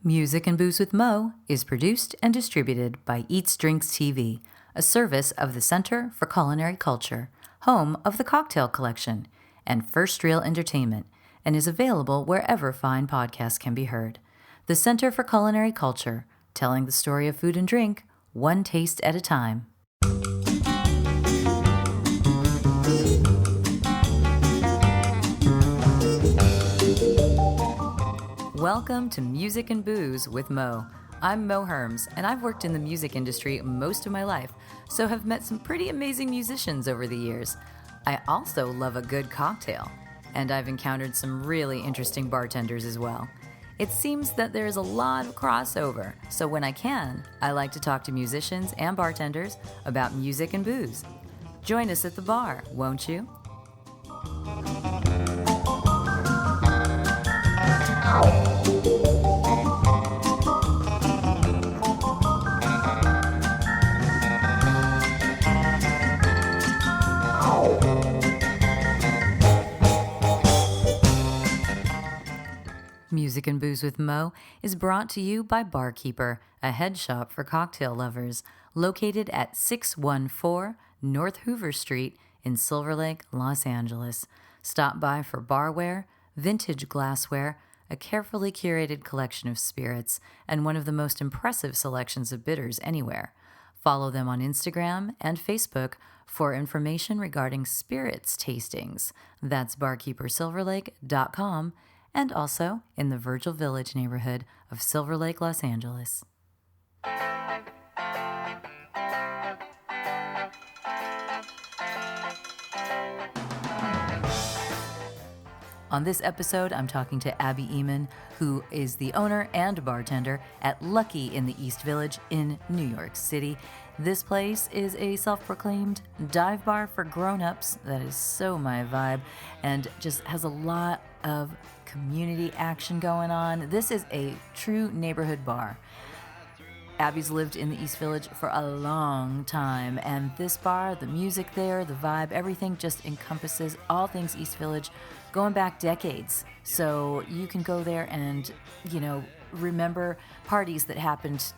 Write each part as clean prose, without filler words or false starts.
Music and Booze with Mo is produced and distributed by EatsDrinksTV, a service of the Center for Culinary Culture, home of the Cocktail Collection, and First Reel Entertainment, and is available wherever fine podcasts can be heard. The Center for Culinary Culture, telling the story of food and drink, one taste at a time. Welcome to Music and Booze with Mo. I'm Mo Herms, and I've worked in the music industry most of my life, so have met some pretty amazing musicians over the years. I also love a good cocktail, and I've encountered some really interesting bartenders as well. It seems that there's a lot of crossover, so when I can, I like to talk to musicians and bartenders about music and booze. Join us at the bar, won't you? Music and Booze with Mo is brought to you by Barkeeper, a head shop for cocktail lovers, located at 614 North Hoover Street in Silver Lake, Los Angeles. Stop by for barware, vintage glassware, a carefully curated collection of spirits, and one of the most impressive selections of bitters anywhere. Follow them on Instagram and Facebook for information regarding spirits tastings. That's barkeepersilverlake.com, and also in the Virgil Village neighborhood of Silver Lake, Los Angeles. On this episode, I'm talking to Abby Ehmann, who is the owner and bartender at Lucky in the East Village in New York City. This place is a self-proclaimed dive bar for grown-ups. That is so my vibe, and just has a lot of community action going on. This is a true neighborhood bar. Abby's lived in the East Village for a long time, and this bar, the music there, the vibe, everything just encompasses all things East Village going back decades. So you can go there and, remember parties that happened,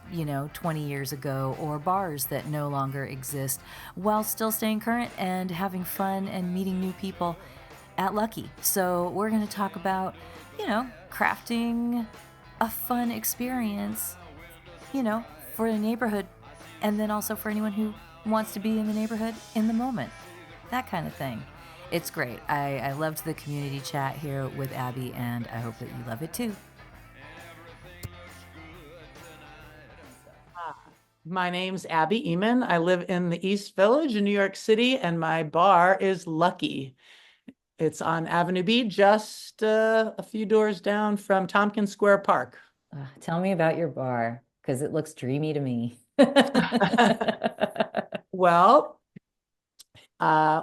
20 years ago, or bars that no longer exist, while still staying current and having fun and meeting new people at Lucky. So we're going to talk about, crafting a fun experience, for a neighborhood, and then also for anyone who wants to be in the neighborhood in the moment, that kind of thing. It's great. I loved the community chat here with Abby, and I hope that you love it too. My name's Abby Ehmann. I live in the East Village in New York City, and my bar is Lucky. It's on Avenue B, just a few doors down from Tompkins Square Park. Tell me about your bar, because it looks dreamy to me. Well,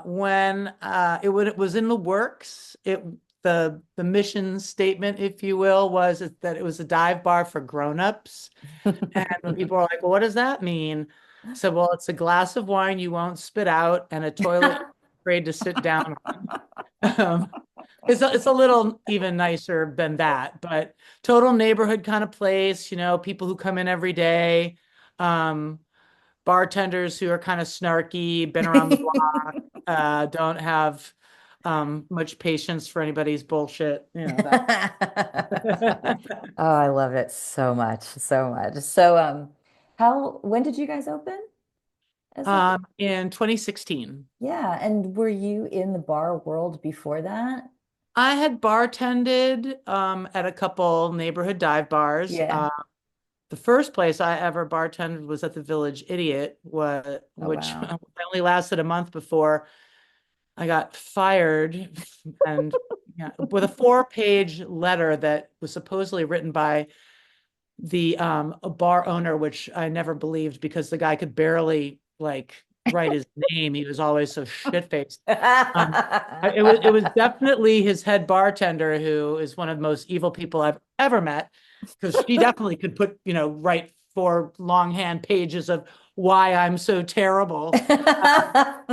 when it was in the works, the mission statement, if you will, was that it was a dive bar for grown-ups. And when people are like, well, what does that mean? So, well, it's a glass of wine you won't spit out and a toilet afraid to sit down on. It's a little even nicer than that, but total neighborhood kind of place, people who come in every day, bartenders who are kind of snarky, been around the block, don't have much patience for anybody's bullshit. Oh, I love it so much, so much. So, when did you guys open? In 2016. Yeah, and were you in the bar world before that? I had bartended at a couple neighborhood dive bars. Yeah. The first place I ever bartended was at the Village Idiot, which wow. only lasted a month before I got fired, and with a 4-page letter that was supposedly written by the a bar owner, which I never believed because the guy could barely write his name. He was always so shit-faced. It was definitely his head bartender, who is one of the most evil people I've ever met, because she definitely could write 4 longhand pages of why I'm so terrible. But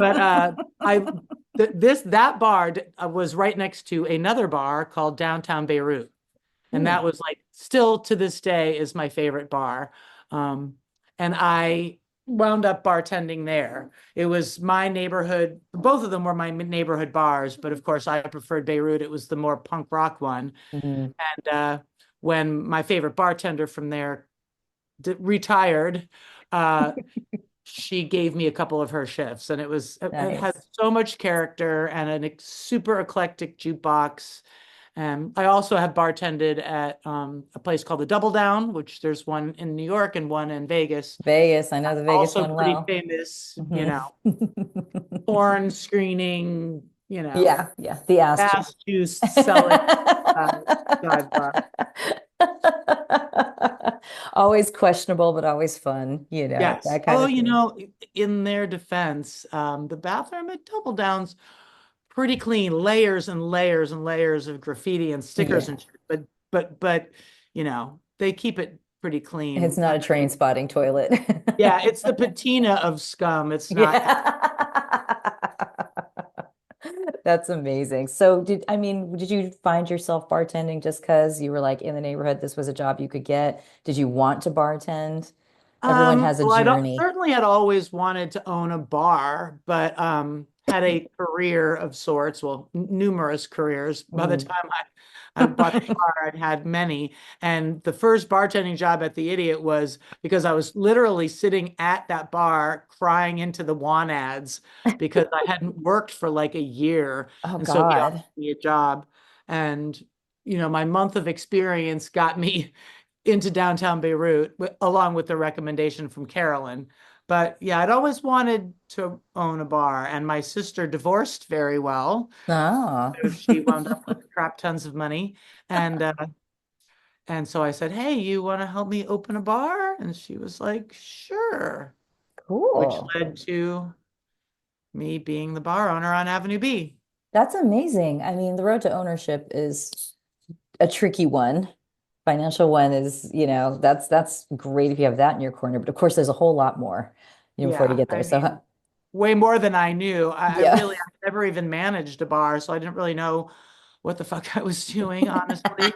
that bar was right next to another bar called Downtown Beirut. And that was still to this day is my favorite bar. Um, and I wound up bartending there. It was my neighborhood. Both of them were my neighborhood bars, but of course I preferred Beirut. It was the more punk rock one. Mhm. And when my favorite bartender from there retired, uh, she gave me a couple of her shifts, and it had Nice. so much character and super eclectic jukebox. I also have bartended at a place called the Double Down, which there's one in New York and one in Vegas. Vegas, I know the Vegas Also one pretty well. famous, Mhm. porn screening, Yeah, yeah, the ass fast juice. juice selling uh, dive bar. Always questionable, but always fun, Yes. that kind Oh, of thing. in their defense, the bathroom at Double Down's pretty clean, layers and layers and layers of graffiti and stickers Yeah. and shit. But they keep it pretty It's clean. not a train spotting toilet. Yeah, it's the patina of scum. It's not. Yeah. That's amazing. So did you find yourself bartending just because you were like in the neighborhood, this was a job you could get? Did you want to bartend? Everyone has a Well, I don't journey. certainly had always wanted to own a bar, but had a career of sorts, well, numerous careers. By the Mm. time I bought the bar, I'd had many. And the first bartending job at the Idiot was because I was literally sitting at that bar crying into the want ads because I hadn't worked for like a year. Oh And so he offered God. me a job. And, my month of experience got me into downtown Beirut, along with the recommendation from Carolyn. But yeah, I'd always wanted to own a bar, and my sister divorced very well, Oh. so she wound up with crap tons of money, and uh, and so I said, "Hey, you want to help me open a bar?" And she was like, "Sure," which Cool. led to me being the bar owner on Avenue B. That's amazing. I mean, the road to ownership is a tricky one. Financial one is, that's great if you have that in your corner, but of course there's a whole lot more, before you Yeah, get there. I So, mean, way more than I knew. yeah. I never even managed a bar, so I didn't really know what the fuck I was doing, honestly.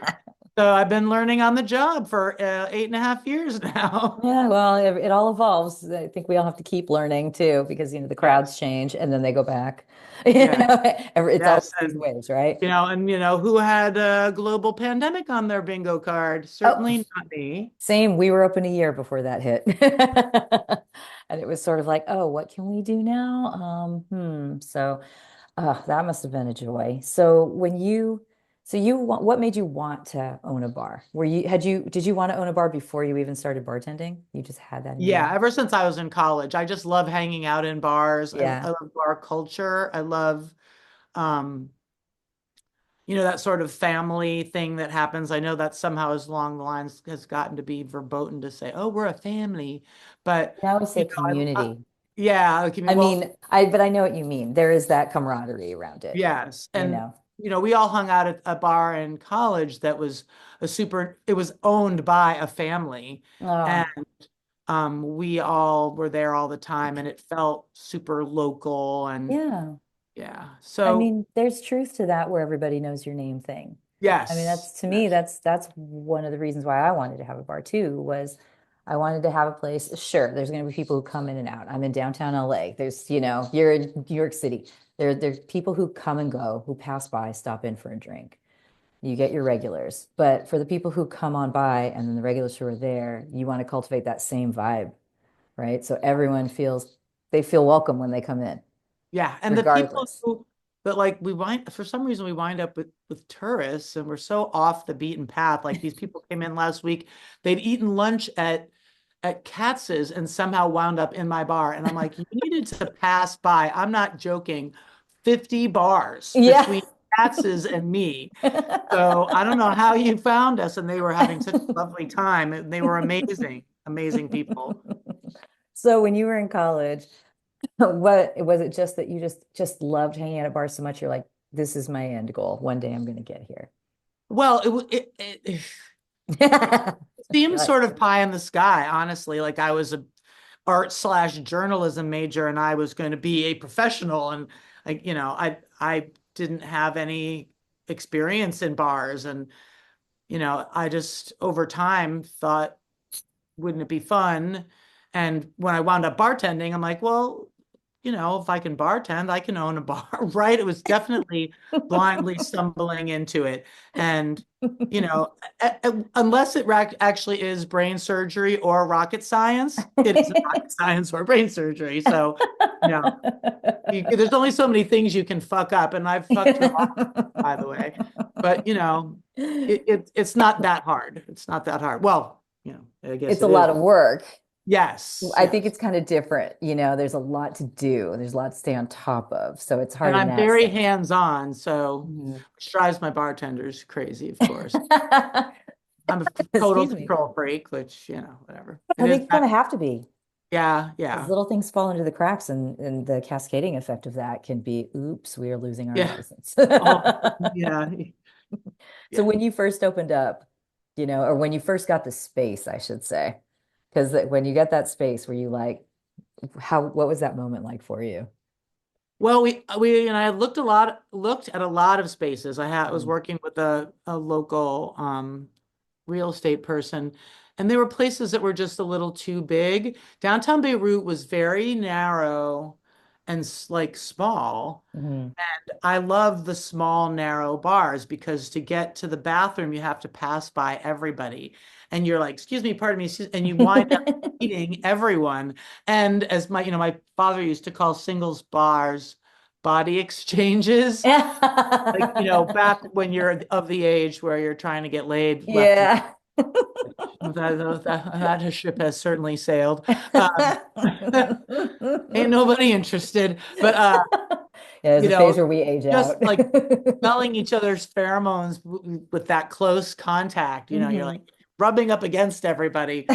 So I've been learning on the job for 8.5 years now. Yeah, well, it all evolves. I think we all have to keep learning too, because the crowds Yes, change and then they go back. yes, It's yes, always these waves, right? who had a global pandemic on their bingo card? Oh, Certainly not me. same. We were open a year before that hit. And it was sort of like, oh, what can we do now? So that must have been a joy. What made you want to own a bar? Did you want to own a bar before you even started bartending? You just had that in your Yeah, mind? ever since I was in college, I just love hanging out in bars. I Yeah. love bar culture. I love um, that sort of family thing that happens. I know that somehow as along the lines has gotten to be verboten to say, "Oh, we're a family," but I always say I community. yeah, like, I well, mean, but I know what you mean. There is that camaraderie around it, yes, you and know. we all hung out at a bar in college that was it was owned by a family, and Oh, we all were there all the time, and it felt super local, and yeah. yeah, I so mean, there's truth to that where everybody knows your name thing. I mean, yes, that's to me, yes, that's one of the reasons why I wanted to have a bar too, was I wanted to have a place. Sure, there's going to be people who come in and out. I'm in downtown LA. You're in New York City. There's people who come and go, who pass by, stop in for a drink. You get your regulars. But for the people who come on by and then the regulars who are there, you want to cultivate that same vibe, right? So everyone they feel welcome when they come in, yeah, and the people regardless. who but like we wind for some reason we wind up with tourists, and we're so off the beaten path. Like these people came in last week, they'd eaten lunch at Katz's and somehow wound up in my bar, and I'm like, you needed to pass by. I'm not joking, 50 bars Yeah. between Katz's and me. So I don't know how you found us, and they were having such a lovely time. And they were amazing, amazing people. So when you were in college, what was it, just that you just loved hanging out at bars so much you're like, this is my end goal. One day I'm going to get here. Well, it seemed Right. sort of pie in the sky, honestly. Like I was a art/journalism major, and I was going to be a professional, and I didn't have any experience in bars, and I just over time thought, wouldn't it be fun? And when I wound up bartending, I'm like, well, if I can bartend, I can own a bar, right? It was definitely blindly stumbling into it. And, unless it actually is brain surgery or rocket science, it isn't rocket science or brain surgery. So, you know, there's only so many things you can fuck up. And I've fucked them all, by the way. But, it's not that hard. It's not that hard. Well, I guess It's a it is. lot of work. Yes, I think yes. it's kind of different. There's a lot to do. There's a lot to stay on top of. So it's hard And in I'm that very sense. hands-on, so Mhm. which drives my bartenders crazy, of course. I'm a total Excuse me. control freak, which, whatever. I It is think you kind that, of have to be, yeah, because yeah, little things fall into the cracks, and the cascading effect of that can be, oops, we are losing our yeah. license. Oh, yeah, So yeah. when you first opened up, or when you first got the space, I should say, because when you get that space, were you like, what was that moment like for you? Well, we and I looked at a lot of spaces. Was Mm. working with a local real estate person, and there were places that were just a little too big. Downtown Beirut was very narrow and like small. Mhm. I love the small, narrow bars because to get to the bathroom, you have to pass by everybody. And you're like, excuse me, pardon me, and you wind up meeting everyone. And as my father used to call singles bars body exchanges, like, back when you're of the age where you're trying to get laid left and Yeah. that ship has certainly sailed. Um, ain't nobody interested. But Yeah, there's you a phase know, where we age just out. like smelling each other's pheromones with that close contact, you're like Mhm. rubbing up against everybody.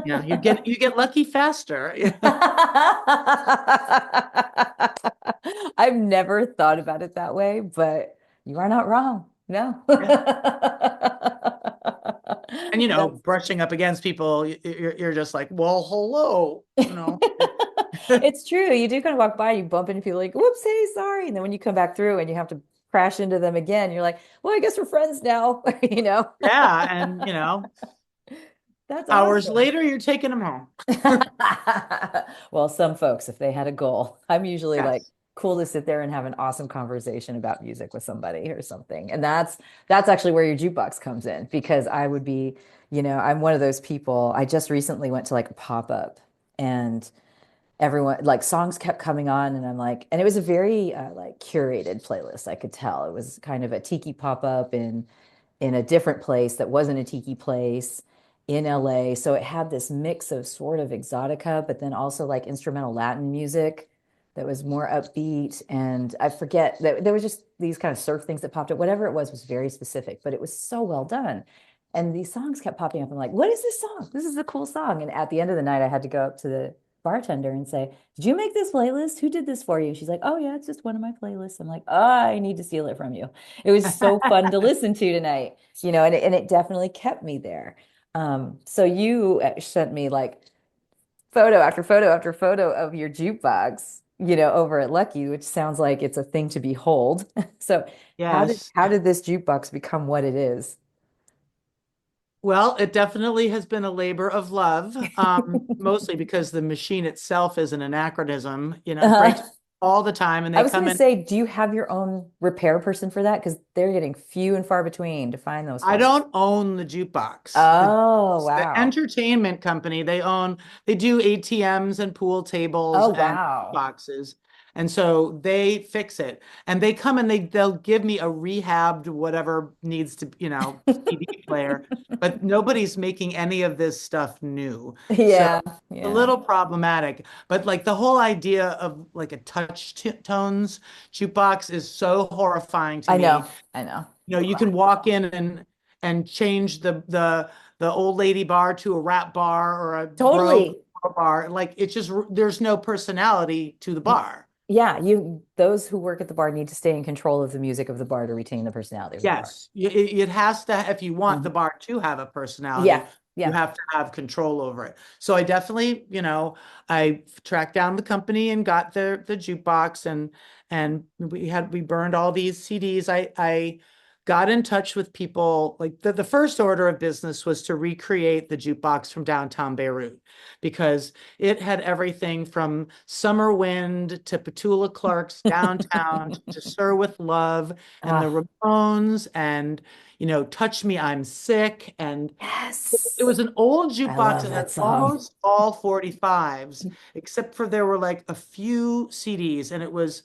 You get lucky faster. I've never thought about it that way, but you are not wrong. No. Yeah. And That's brushing up against people, you're just like, well, hello, it's true. You do kind of walk by, you bump into people like, whoops, hey, sorry. And then when you come back through and you have to crash into them again, you're like, well, I guess we're friends now, Yeah, and That's hours awesome. later, you're taking them home. Well, some folks, if they had a goal, I'm usually like Yes. cool to sit there and have an awesome conversation about music with somebody or something. And that's actually where your jukebox comes in, because I would be, I'm one of those people. I just recently went to like a pop-up, and everyone, like, songs kept coming on, and I'm like, and it was a very like curated playlist. I could tell it was kind of a tiki pop-up in a different place that wasn't a tiki place in LA. So it had this mix of sort of exotica, but then also like instrumental Latin music that was more upbeat. And I forget that there was just these kind of surf things that popped up. Whatever it was very specific, but it was so well done. And these songs kept popping up. I'm like, what is this song? This is a cool song. And at the end of the night, I had to go up to the bartender and say, did you make this playlist? Who did this for you? She's like, oh, yeah, it's just one of my playlists. I'm like, oh, I need to steal it from you. It was so fun to listen to tonight, and it definitely kept me there. So you sent me like photo after photo after photo of your jukebox, over at Lucky, which sounds like it's a thing to behold. So how did Yes. how did this jukebox become what it is? Well, it definitely has been a labor of love, mostly because the machine itself is an anachronism. It breaks Uh, all the time, and I they was going come to in. say, do you have your own repair person for that? Because they're getting few and far between to find those I folks. don't own the jukebox. Oh, The wow. entertainment company, they do ATMs and pool tables Oh, and wow. boxes. And so they fix it. And they come and they'll give me a rehabbed whatever needs to, CD player, but nobody's making any of this stuff new. So Yeah, a yeah. little problematic, but like the whole idea of like a touch tones jukebox is so horrifying to I me. know. I know. You can walk in and change the old lady bar to a rap bar or a bro Totally. bar. Like it's just there's no personality to the bar. Yeah, those who work at the bar need to stay in control of the music of the bar to retain the personality of the bar. Yes, it has to, if you want the Mhm. bar to have a Yeah, personality, you yeah. have to have control over it. So I definitely, I tracked down the company and got the jukebox, and we burned all these CDs. I got in touch with people. Like the first order of business was to recreate the jukebox from downtown Beirut because it had everything from Summer Wind to Petula Clark's Downtown to Sir with Love and the Ah, Ramones and, Touch Me, I'm Sick. And it yes. was an old I jukebox love that had that song. almost all 45s, except for there were like a few CDs, and it was,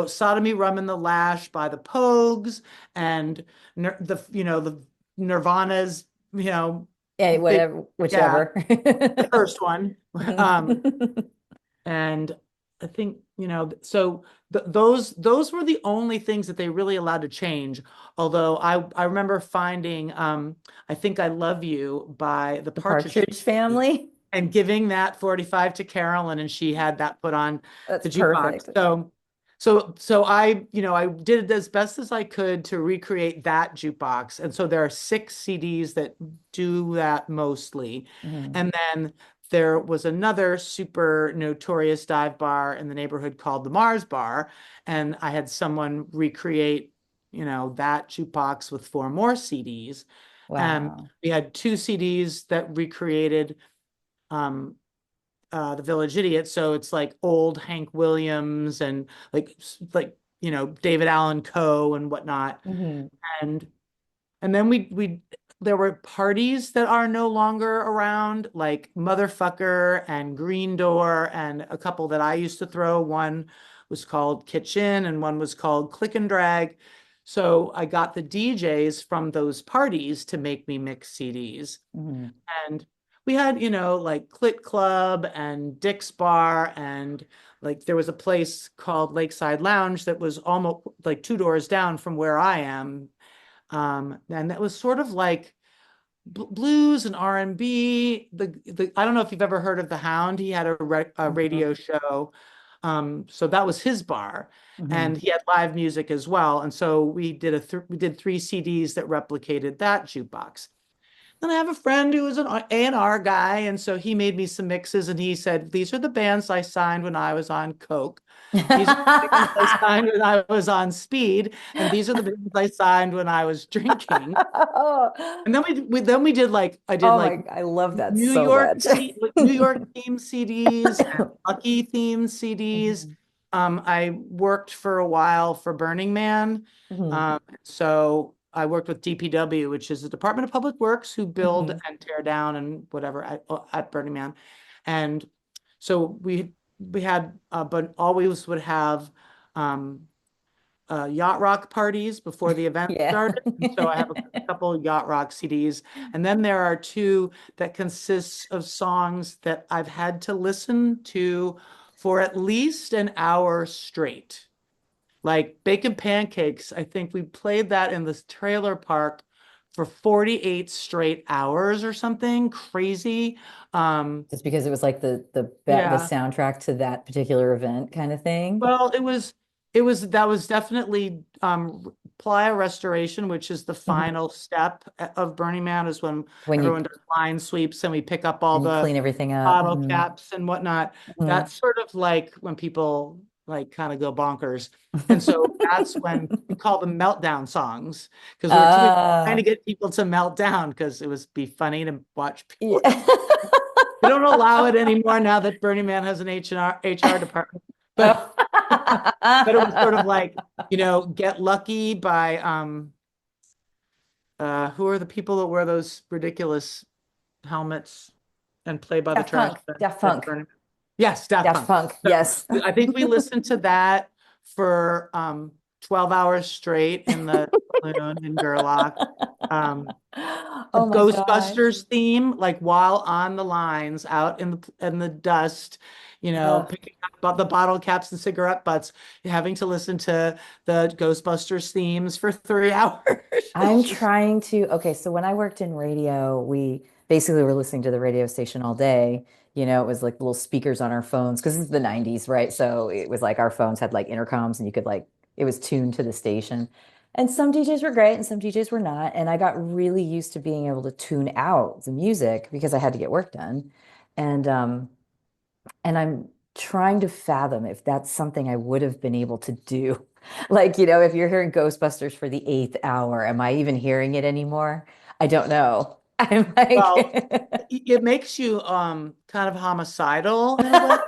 Sodomy Rum and the Lash by the Pogues and the Nirvana's, Yeah, big, whatever, yeah, whichever. the first one. And I think, so those were the only things that they really allowed to change. Although I remember finding I Think I Love You by the The Partridge Partridge Family Family. and giving that 45 to Carolyn, and she had that put on That's the jukebox. perfect. So I did as best as I could to recreate that jukebox. And so there are 6 CDs that do that mostly. Mhm. And then there was another super notorious dive bar in the neighborhood called the Mars Bar, and I had someone recreate, that jukebox with 4 more CDs. Wow. We had 2 CDs that recreated um, the Village Idiot. So it's like old Hank Williams and like David Allan Coe and whatnot. Mhm. And and then we there were parties that are no longer around, like Motherfucker and Green Door, and a couple that I used to throw. One was called Kitchen and one was called Click and Drag. So I got the DJs from those parties to make me mix CDs. Mhm. And we had, like Clit Club and Dick's Bar, and like there was a place called Lakeside Lounge that was almost like 2 doors down from where I am. And that was sort of like blues and R&B. The I don't know if you've ever heard of The Hound. He had a Mhm. radio show. So that was his bar, Mhm. and he had live music as well. And so we did 3 CDs that replicated that jukebox. And I have a friend who is an A&R guy, and so he made me some mixes, and he said, "These are the bands I signed when I was on Coke. These are the bands I signed when I was on speed, and these are the bands I signed when I was drinking." And then we did like I did Oh like my, I love that so much. Like New York themed CDs and Lucky themed CDs. Mhm. I worked for a while for Burning Man. Mhm. So I worked with DPW, which is the Department of Public Works, who build Mhm. and tear down and whatever at Burning Man. And so we had but always would have um yacht rock parties before the event Yeah. started. And so I have a couple yacht rock CDs. And then there are 2 that consists of songs that I've had to listen to for at least an hour straight. Like Bacon Pancakes, I think we played that in this trailer park for 48 straight hours or something crazy. Um, Just because it was like the yeah. soundtrack to that particular event kind of thing. Well, that was definitely playa restoration, which is the Mhm. final step of Burning Man, is when When you everyone does line sweeps and we pick up all and you the clean everything up. bottle Mhm. caps and whatnot. Mhm. That's sort of like when people like kind of go bonkers. And so that's when we call them meltdown songs, because we were trying to Uh, get people to melt down because it was be funny to watch people. yeah. They don't allow it anymore now that Burning Man has an HR department. But Oh. but it was sort of like, Get Lucky by who are the people that wear those ridiculous helmets and play by the Daft trash Punk. bin Daft at Punk. Burning Man? Yes, Daft Daft Punk. Punk. So Yes. I think we listened to that for 12 hours straight in the saloon in Gerlach. Um, the Oh my gosh. Ghostbusters theme, like while on the lines out in the dust, Uh, picking up the bottle caps and cigarette butts, having to listen to the Ghostbusters themes for 3 hours. It's I'm just trying to, okay, so when I worked in radio, we basically were listening to the radio station all day. It was like little speakers on our phones because it's the 90s, right? So it was like our phones had like intercoms and you could like, it was tuned to the station. And some DJs were great and some DJs were not. And I got really used to being able to tune out the music because I had to get work done. And and I'm trying to fathom if that's something I would have been able to do Like, you know, if you're hearing Ghostbusters for the eighth hour, am I even hearing it anymore? I don't know. I'm like, Well, it makes you kind of homicidal in a way.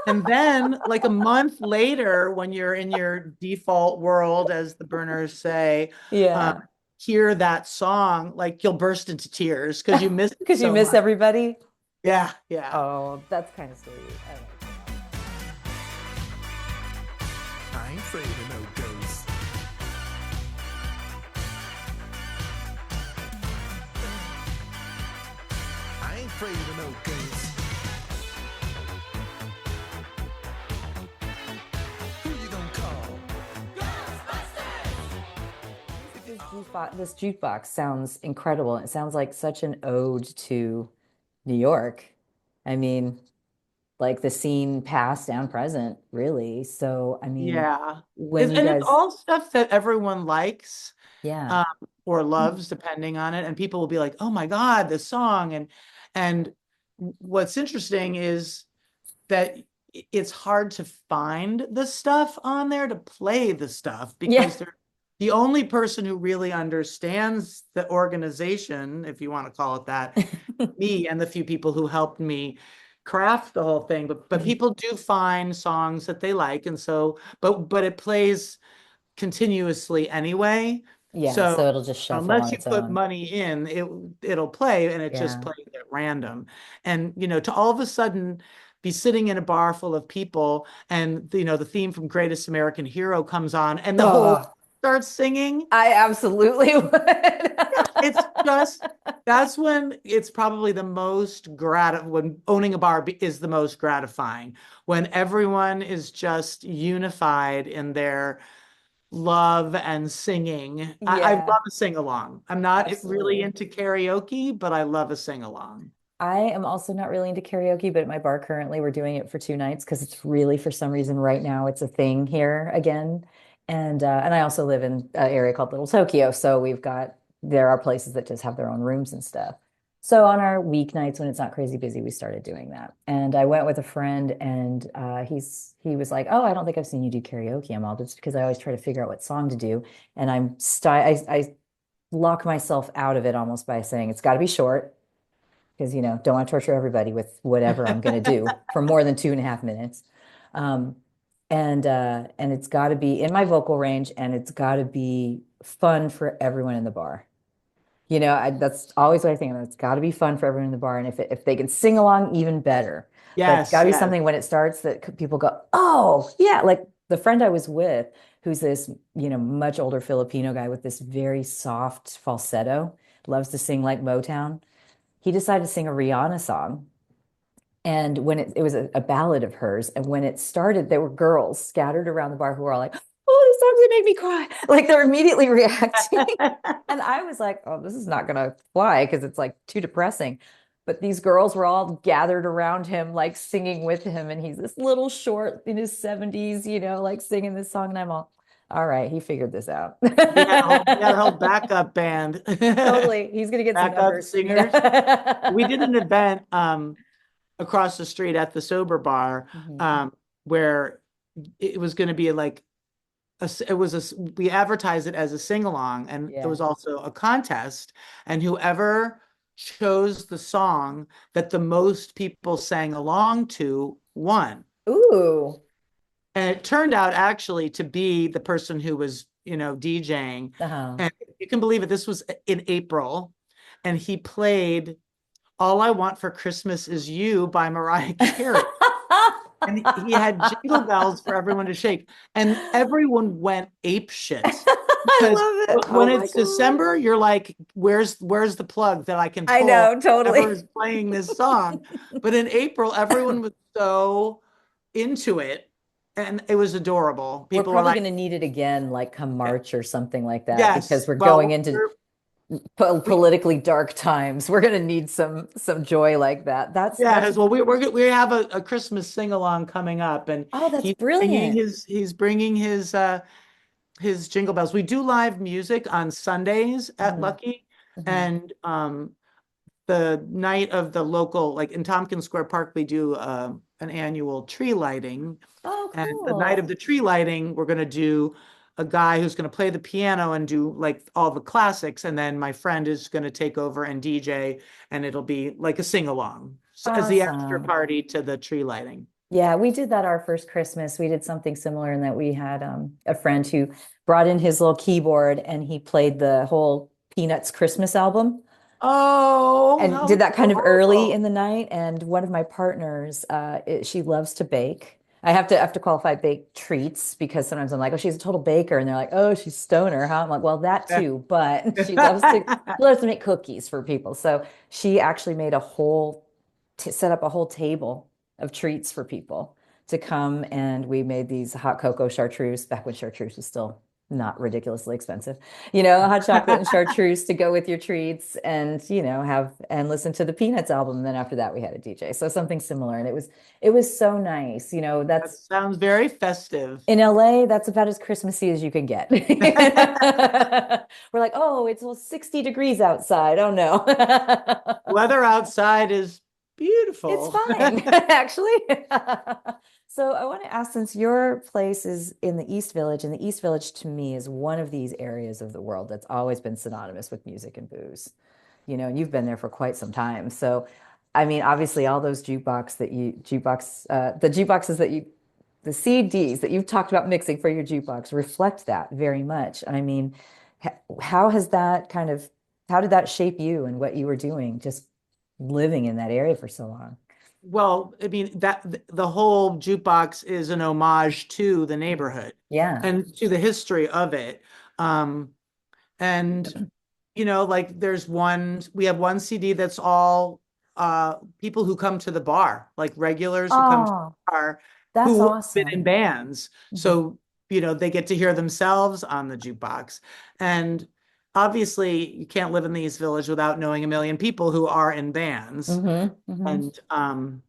And then, like a month later, when you're in your default world, as the burners say, um, yeah, hear that song, like you'll burst into tears because you miss it because you so miss much. everybody. Yeah, yeah. Oh, that's kind of sweet. I like that. I ain't afraid of no ghosts. I ain't afraid of no ghosts. Who you gonna call? This jukebox sounds incredible. It sounds like such an ode to New York. I mean, like the scene past and present, really. So, I mean, Yeah. when you And it's guys, all stuff that everyone likes yeah, um, or loves, depending on it. And people will be like, "Oh my God, this song!" And what's interesting is that it's hard to find the stuff on there to play the stuff yeah, because they're the only person who really understands the organization, if you want to call it that, me and the few people who helped me craft the whole thing. But people do find songs that they like, and so but it plays continuously anyway. yeah. So So it'll just shuffle unless on you its put own. money in, it'll play and it just Yeah. plays at random. And to all of a sudden be sitting in a bar full of people and the theme from Greatest American Hero comes on and the whole Oh, starts singing. I absolutely would. It's just that's when it's probably the most when owning a bar is the most gratifying, when everyone is just unified in their love and singing. I Yeah, love a sing along. I'm not really absolutely. into karaoke, but I love a sing along. I am also not really into karaoke, but at my bar currently, we're doing it for 2 nights because it's really, for some reason, right now, it's a thing here again. And I also live in an area called Little Tokyo, so there are places that just have their own rooms and stuff. So on our weeknights when it's not crazy busy, we started doing that. And I went with a friend, and he was like, "Oh, I don't think I've seen you do karaoke." I'm all just because I always try to figure out what song to do, and I lock myself out of it almost by saying it's got to be short because don't want to torture everybody with whatever I'm going to do for more than 2.5 minutes. Um, and it's got to be in my vocal range, and it's got to be fun for everyone in the bar. That's always what I think. It's got to be fun for everyone in the bar, and if they can sing along, even better. But it's got Yes, to be yes. something when it starts that people go, "Oh, yeah!" Like the friend I was with, who's this much older Filipino guy with this very soft falsetto, loves to sing like Motown. He decided to sing a Rihanna song. And when it was a ballad of hers, and when it started, there were girls scattered around the bar who were all like, "Oh, this song's gonna make me cry!" Like they're immediately reacting. And I was like, "Oh, this is not gonna fly because it's like too depressing." But these girls were all gathered around him, like singing with him, and he's this little short in his 70s, like singing this song, and I'm all right, he figured this out. He had a whole backup band. Totally, he's gonna get some Backup numbers. singers. We did an event across the street at the sober bar Mhm. where it was going to be like we advertised it as a sing along and it Yeah. was also a contest and whoever chose the song that the most people sang along to won. Ooh. And it turned out actually to be the person who was, DJing. Uh-huh. And you can believe it, this was in April and he played All I Want for Christmas Is You by Mariah Carey. And he had jingle bells for everyone to shake, and everyone went ape shit I because love it. when Oh my it's God. December, you're like, "Where's the plug that I can I pull?" know, totally. Whoever is playing this song, but in April, everyone was so into it, and it was adorable. We're People were probably like, going to need it again, like come March or something like that, because "Yes, we're going well, into politically dark times. We're going to need some joy like that. That's Well, we have a Christmas sing along coming up, and oh, that's he's bringing brilliant. his jingle bells. We do live music on Sundays at Mhm, Lucky, mhm. and the night of the local, like in Tompkins Square Park, we do an annual tree lighting. Oh, And the night of cool. the tree lighting, we're going to do a guy who's going to play the piano and do like all the classics. And then my friend is going to take over and DJ, and it'll be like a sing along as the after Awesome. party to the tree lighting. Yeah, we did that our first Christmas. We did something similar in that we had a friend who brought in his little keyboard and he played the whole Peanuts Christmas album. Oh, And how did that kind of early in adorable. the night. And one of my partners, she loves to bake. I have to qualify bake treats because sometimes I'm like, oh, she's a total baker, and they're like, oh, she's stoner, huh? I'm like, well, that too, but she loves to make cookies for people. So she actually made a whole set up a whole table of treats for people to come, and we made these hot cocoa chartreuse back when chartreuse was still not ridiculously expensive, hot chocolate and chartreuse to go with your treats, and have and listen to the Peanuts album. And then after that we had a DJ. So something similar. And it was so nice. That That's sounds very festive. in LA, that's about as Christmassy as you can get. We're like, oh, it's 60 degrees outside. Oh no. Weather outside is It's beautiful. fine, actually. So I want to ask, since your place is in the East Village, and the East Village to me is one of these areas of the world that's always been synonymous with music and booze, and you've been there for quite some time. So, I mean, obviously, all those the jukeboxes the CDs that you've talked about mixing for your jukebox reflect that very much. I mean, how has that how did that shape you and what you were doing just living in that area for so long? Well, I mean, the whole jukebox is an homage to the neighborhood Yeah. and to the history of it. Um, and like we have one CD that's all people who come to the bar, like regulars who come to Oh, the bar that's who have been in awesome. bands. Mhm. So, they get to hear themselves on the jukebox. And obviously, you can't live in the East Village without knowing a million people who are in bands. Mhm. Mhm. And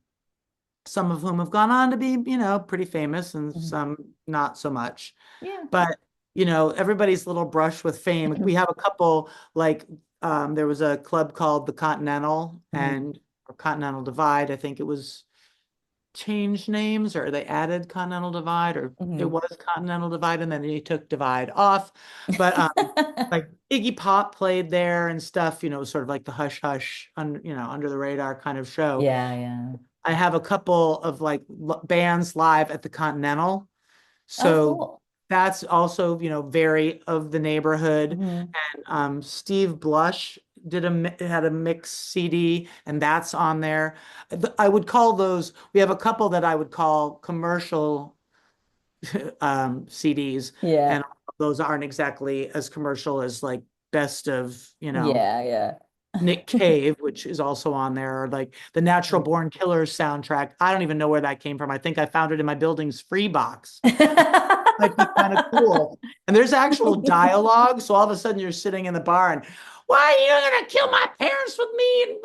some of whom have gone on to be, pretty famous, and Mhm. some not so much. Yeah. But, everybody's little brush with fame. We have a couple, like, there was a club called the Continental Mhm. or Continental Divide. I think it was changed names, or they added Continental Divide, or it Mhm. was Continental Divide and then they took Divide off. But like Iggy Pop played there and stuff, sort of like the hush hush, under the radar kind of show. Yeah, yeah. I have a couple of like bands live at the Continental. Oh, So cool. that's also, very of the neighborhood. Mhm. And Steve Blush had a mix CD, and that's on there. I would call those, we have a couple that I would call commercial CDs, Yeah. and those aren't exactly as commercial as like best of, Yeah, yeah. Nick Cave, which is also on there, or like the Natural Born Killers soundtrack. I don't even know where that came from. I think I found it in my building's free box. Might be kind of cool. And there's actual dialogue. So all of a sudden you're sitting in the bar and, why are you gonna kill my parents with me? And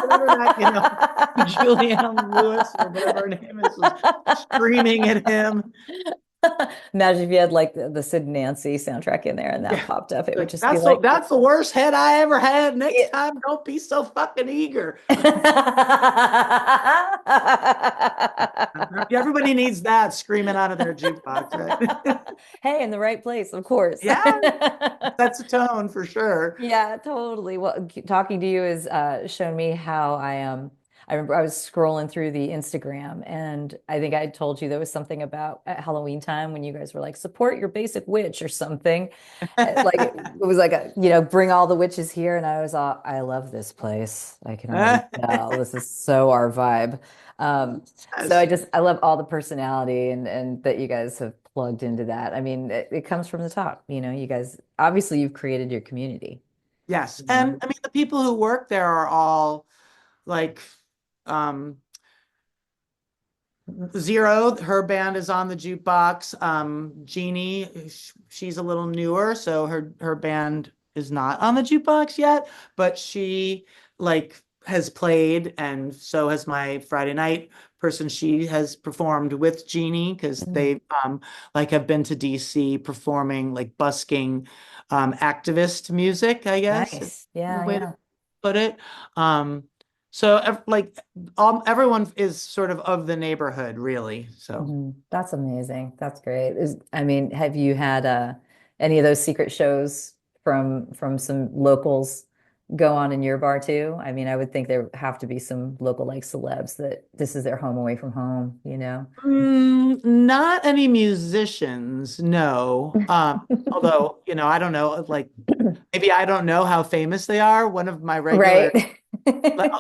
whatever that, Julianne Lewis or whatever her name is was screaming at him. Imagine if you had like the Sid and Nancy soundtrack in there and that Yeah. popped up. It would Like, just be that's the like, that's the worst head I ever had. Next yeah. time, don't be so fucking eager. Everybody needs that screaming out of their jukebox, right? Hey, in the right place, of course. Yeah, that's a tone for sure. Yeah, totally. Well, talking to you has shown me how I remember I was scrolling through the Instagram, and I think I told you there was something about at Halloween time when you guys were like, support your basic witch or something. Like it was like bring all the witches here. And I was all, I love this place. I can already tell. This is so our vibe. So Yes. I love all the personality and that you guys have plugged into that. I mean, it comes from the top. You guys obviously you've created your community. Yes. You And know? I mean, the people who work there are all like, um, Zero, her band is on the jukebox. Jeannie, she's a little newer, so her band is not on the jukebox yet, but she like has played, and so has my Friday night person. She has performed with Jeannie because Mhm. they like have been to DC performing like busking activist music, I guess. Is Nice. the Yeah, way to yeah. put it. Um, like everyone is sort of the neighborhood, really. So. That's amazing. That's great. I mean, have you had any of those secret shows from some locals go on in your bar too? I mean, I would think there have to be some local like celebs that this is their home away from home, you know? Not any musicians, no. Although, I don't know, like maybe I don't know how famous they are. One of my regular, Right?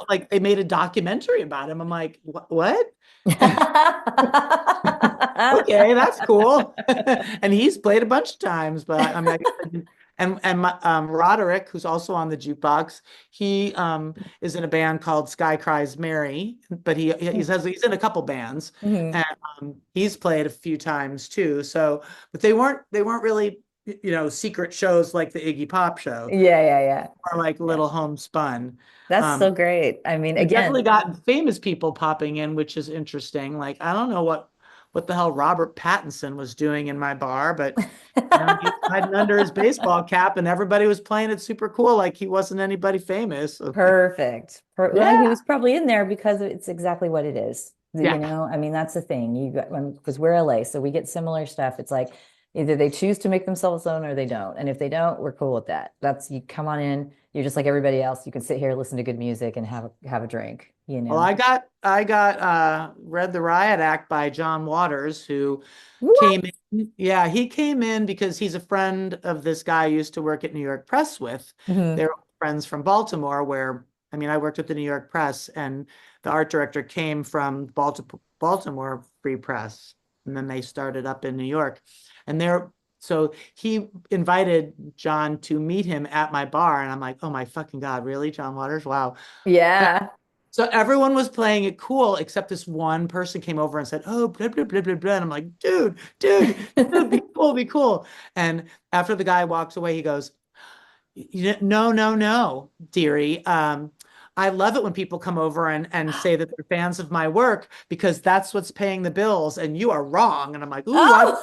like they made a documentary about him. I'm like, what? Okay, that's cool. And he's played a bunch of times, but I mean, and Roderick, who's also on the jukebox, he is in a band called Sky Cries Mary, but he's in a couple bands, Mhm. and he's played a few times too. So, but they weren't really secret shows like the Iggy Pop show, Yeah, yeah, yeah. or like Yeah. little homespun. That's Um, so great. I mean, We've again, definitely gotten famous people popping in, which is interesting. Like, I don't know what the hell Robert Pattinson was doing in my bar, but he was hiding under his baseball cap and everybody was playing it super cool, like he wasn't anybody famous. So, like, perfect. Well, he yeah. was probably in there because it's exactly what it is. You Yeah. know, I mean, that's the thing. You got because we're LA, so we get similar stuff. It's like either they choose to make themselves known or they don't. And if they don't, we're cool with that. That's you come on in, you're just like everybody else. You can sit here, listen to good music, and have a drink, you Well, know. I got Read the Riot Act by John Waters, who What? came in. Yeah, he came in because he's a friend of this guy I used to work at New York Press with. Hmm. They're friends from Baltimore, where I mean, I worked with the New York Press, and the art director came from Baltimore Free Press, and then they started up in New York, and so he invited John to meet him at my bar, and I'm like, oh my fucking God, really, John Waters? Wow. Yeah. So everyone was playing it cool, except this one person came over and said, "Oh, blah blah blah blah blah." And I'm like, dude, be cool, be cool." And after the guy walks away, he goes, "No, no, no, dearie. I love it when people come over and say that they're fans of my work because that's what's paying the bills, and you are wrong." And I'm like, "Ooh, Oh.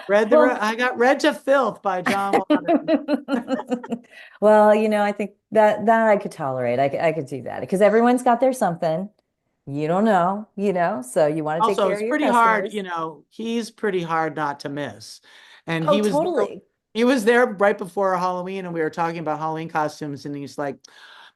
Well, I got Read to Filth by John Waters." well, I think that I could tolerate. I could do that because everyone's got their something. You don't know, so you want to take Also, care of it's your pretty hard, customers. he's pretty hard not to miss. And Oh, totally. he was there right before Halloween and we were talking about Halloween costumes and he's like,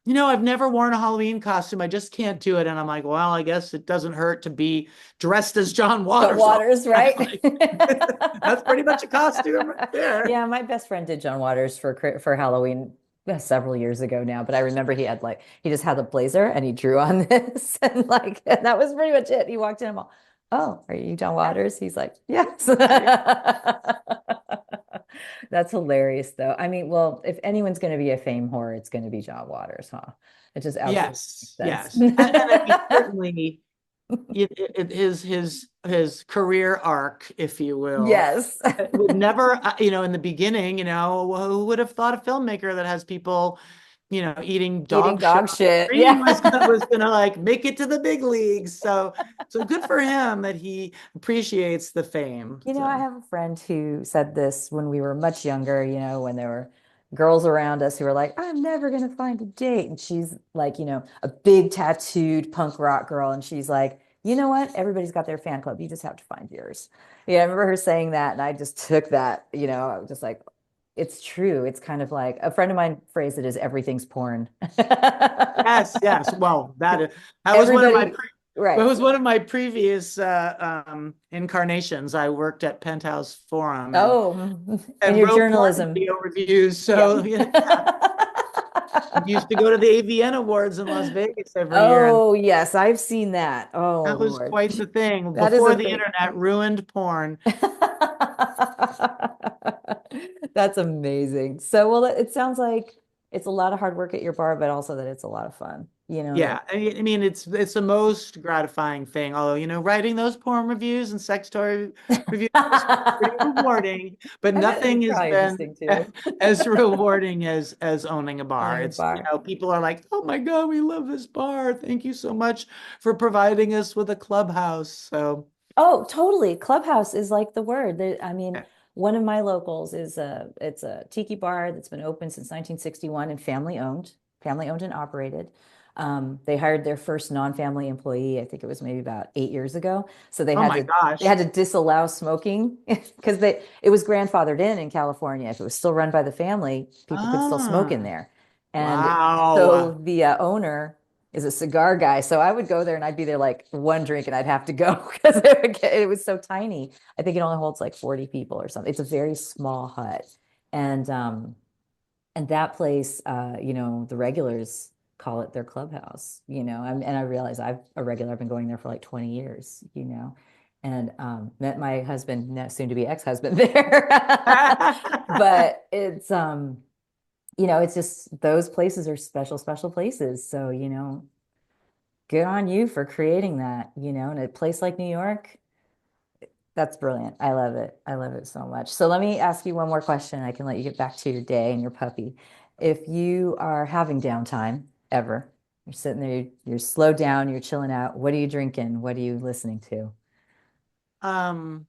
I've never worn a Halloween costume. I just can't do it. And I'm like, well, I guess it doesn't hurt to be dressed as John John Waters all Waters, the time. right? Like, that's pretty much a costume right there. Yeah, my best friend did John Waters for Halloween several years ago now, but I remember he just had a blazer and he drew on this and that was pretty much it. He walked in and I'm all, "Oh, are you John Waters?" He's like, "Yes." That's hilarious though. I mean, well, if anyone's going to be a fame whore, it's going to be John Waters, huh? It just absolutely Yes, makes yes. And I mean, sense. certainly his career arc, if you will, Yes. would never, in the beginning, who would have thought a filmmaker that has people, eating Eating dog shit dog on the shit. screen Yeah. was gonna like make it to the big leagues. So good for him that he appreciates the fame. I So have a friend who said this when we were much younger, when there were girls around us who were like, "I'm never going to find a date." And she's like, a big tattooed punk rock girl. And she's like, "You know what? Everybody's got their fan club. You just have to find yours." Yeah, I remember her saying that. And I just took that, I was just like, it's true. It's kind of like a friend of mine phrased it as everything's porn. yes, yes. Well, that was one of my Everybody, that right. was one of my previous incarnations. I worked at Penthouse Forum and Oh, in and your wrote porn journalism. video reviews. Yep. So yeah, I used to go to the AVN Awards in Las Vegas every year, and Oh, yes, I've seen that. Oh, that was Lord. quite the thing That is before a the thing. internet ruined porn. That's amazing. So, well, it sounds like it's a lot of hard work at your bar, but also that it's a lot of fun. Yeah, I mean it's the most gratifying thing. Although, writing those porn reviews and sex toy reviews is pretty rewarding, but I bet nothing it's has probably been interesting too. as rewarding as owning a bar. Owning a It's, bar. people are like, "Oh my God, we love this bar. Thank you so much for providing us with a clubhouse." So, Oh, totally. Clubhouse is like the word. I mean, yeah. One of my locals is it's a tiki bar that's been open since 1961 and family owned and operated. They hired their first non-family employee, I think it was maybe about 8 years ago. So Oh my they gosh. had to disallow smoking because it was grandfathered in California. If it was still run by the family, people could still smoke in Ah, there. And so wow. the owner is a cigar guy. So I would go there and I'd be there like one drink and I'd have to go because it was so tiny. I think it only holds like 40 people or something. It's a very small hut. And that place, the regulars call it their clubhouse, and I realize a regular, I've been going there for like 20 years, and met my husband, soon to be ex-husband there. But it's just those places are special, special places. So, good on you for creating that, in a place like New York. That's brilliant. I love it. I love it so much. So let me ask you one more question. I can let you get back to your day and your puppy. If you are having downtime ever, you're sitting there, you're slowed down, you're chilling out. What are you drinking? What are you listening to? Um,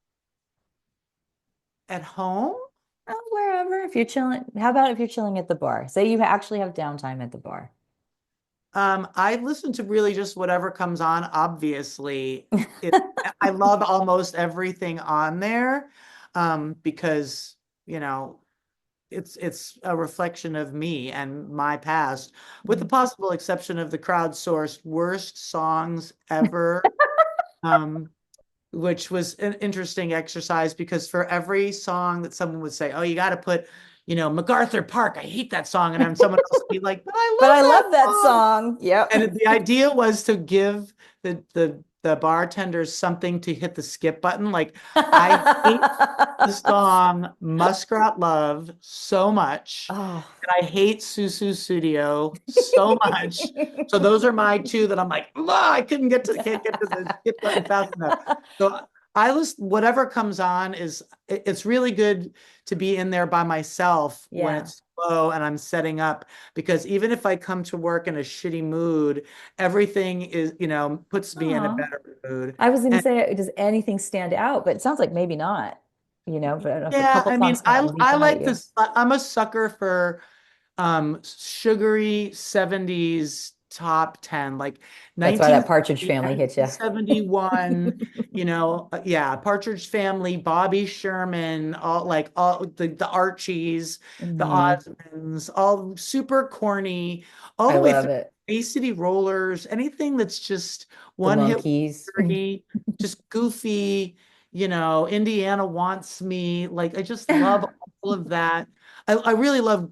at home? Oh, wherever. If you're chilling, how about if you're chilling at the bar? Say you actually have downtime at the bar. I listen to really just whatever comes on. Obviously, I love almost everything on there, because you know it's a reflection of me and my past, with the possible exception of the crowdsourced worst songs ever. Um, which was an interesting exercise because for every song that someone would say, "Oh, you got to put, MacArthur Park. I hate that song," and then someone else would be like, "But I But love I that love that song." song. Yep. And the idea was to give the bartenders something to hit the skip button. Like, I hate the song Muskrat Love so much. Oh. And I hate Susu Studio so much. So those are my two that I'm like, I can't get to the skip button fast enough. So I list whatever comes on it's really good to be in there by myself when Yeah. it's slow and I'm setting up, because even if I come to work in a shitty mood, everything puts me in a Aw. better mood. I was going to And say, does anything stand out? But it sounds like maybe not, but I don't know if a yeah, couple I mean, songs kind of leap I out at like you. this. I'm a sucker for sugary 70s top 10, like That's why that 1970, Partridge Family hit you. 1971, yeah, Partridge Family, Bobby Sherman, all the Archies, the Hmm. Osmonds, all super corny, all I the way love through it. Bay City Rollers, anything that's just The one hit Monkees. wonder, just goofy, Indiana Wants Me. Like, I just love all of that. I really love,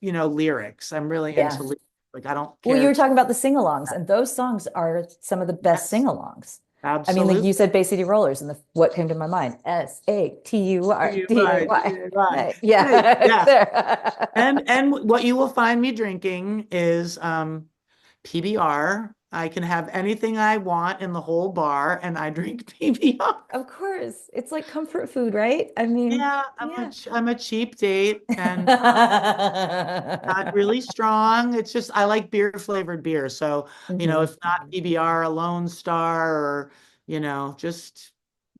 lyrics. I'm really into Yeah. lyrics. Like, I don't Well, you care. were talking about the sing-alongs, and those songs are some of the best Yes, sing-alongs. I mean, like absolutely. you said, Bay City Rollers, and what came to my mind? Right, SATURDAY. right. Hey, Yeah, yeah. there. And what you will find me drinking is PBR. I can have anything I want in the whole bar, and I drink PBR. Of course. It's like comfort food, right? I mean, Yeah, yeah. I'm a cheap date, and not really strong. It's just I like beer flavored beer. So, Mhm. if not PBR, a Lone Star, or, just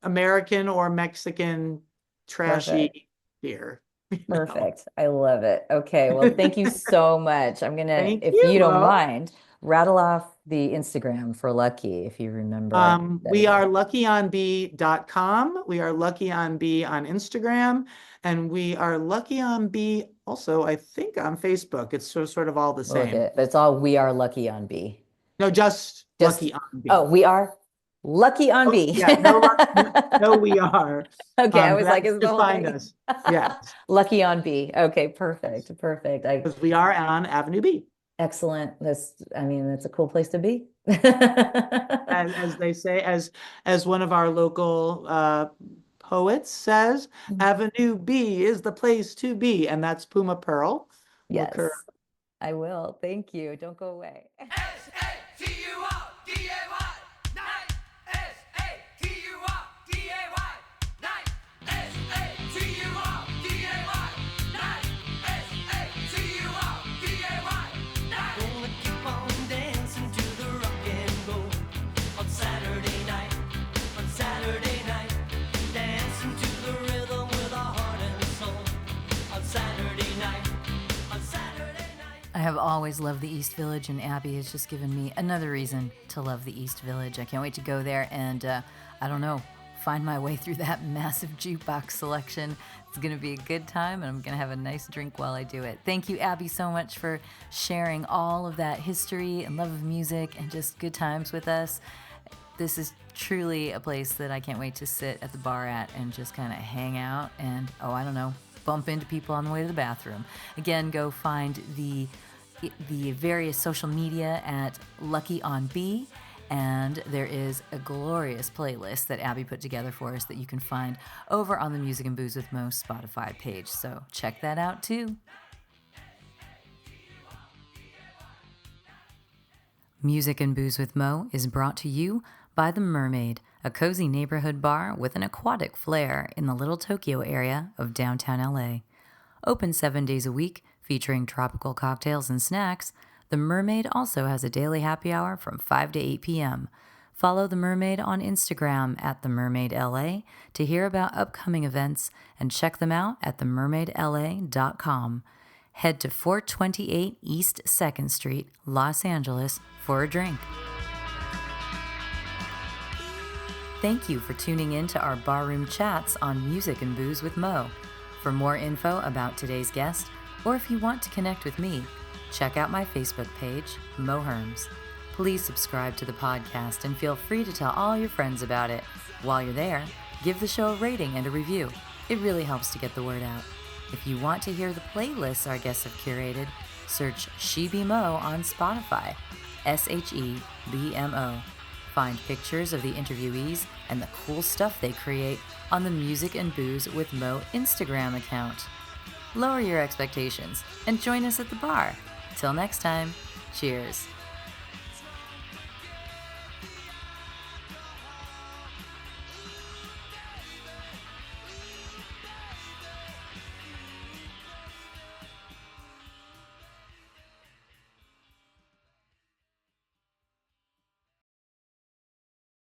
American or Mexican Perfect. trashy beer. Perfect. I love it. Okay. Well, thank you so much. I'm gonna, Thank if you don't you. mind, rattle off the Instagram for Lucky if you remember. I said We it are earlier. luckyonbee.com. We are Lucky on Bee on Instagram, and we are Lucky on Bee also, I think, on Facebook. It's sort of all the Look at same. it. But it's all we are lucky on B. No, just Just, Lucky on oh, Bee. we are lucky on Oh, B. yeah, no luck. No, we are. Okay, I was like, That's is the to whole find thing. us. Yes, Lucky on B. Okay, perfect. Perfect. because we are on Avenue B. Excellent. I mean, that's a cool place to be. As they say, as one of our local poets says, Avenue B is the place to be, and that's Puma Pearl. Look her. Yes, I will. Thank you. Don't go away. SATURDAY, night. SATURDAY, night. SATURDAY, night. SATURDAY, night. Gonna keep on dancing to the rock and roll on Saturday night, dancing to the rhythm with a heart. I've always loved the East Village, and Abby has just given me another reason to love the East Village. I can't wait to go there and, I don't know, find my way through that massive jukebox selection. It's going to be a good time, and I'm going to have a nice drink while I do it. Thank you, Abby, so much for sharing all of that history and love of music and just good times with us. This is truly a place that I can't wait to sit at the bar at and just kind of hang out and, I don't know, bump into people on the way to the bathroom. Again, go find the various social media at Lucky on B, and there is a glorious playlist that Abby put together for us that you can find over on the Music and Booze with Mo Spotify page, so check that out too. Music and Booze with Mo is brought to you by The Mermaid, a cozy neighborhood bar with an aquatic flair in the Little Tokyo area of downtown LA. Open 7 days a week, featuring tropical cocktails and snacks, The Mermaid also has a daily happy hour from 5 to 8 p.m. Follow The Mermaid on Instagram at TheMermaidLA to hear about upcoming events and check them out at TheMermaidLA.com. Head to 428 East 2nd Street, Los Angeles for a drink. Thank you for tuning in to our barroom chats on Music and Booze with Mo. For more info about today's guest, or if you want to connect with me, check out my Facebook page, Mo Herms. Please subscribe to the podcast and feel free to tell all your friends about it. While you're there, give the show a rating and a review. It really helps to get the word out. If you want to hear the playlists our guests have curated, search She Be Mo on Spotify, SHEBMO. Find pictures of the interviewees and the cool stuff they create on the Music and Booze with Mo Instagram account. Lower your expectations and join us at the bar. Till next time, cheers.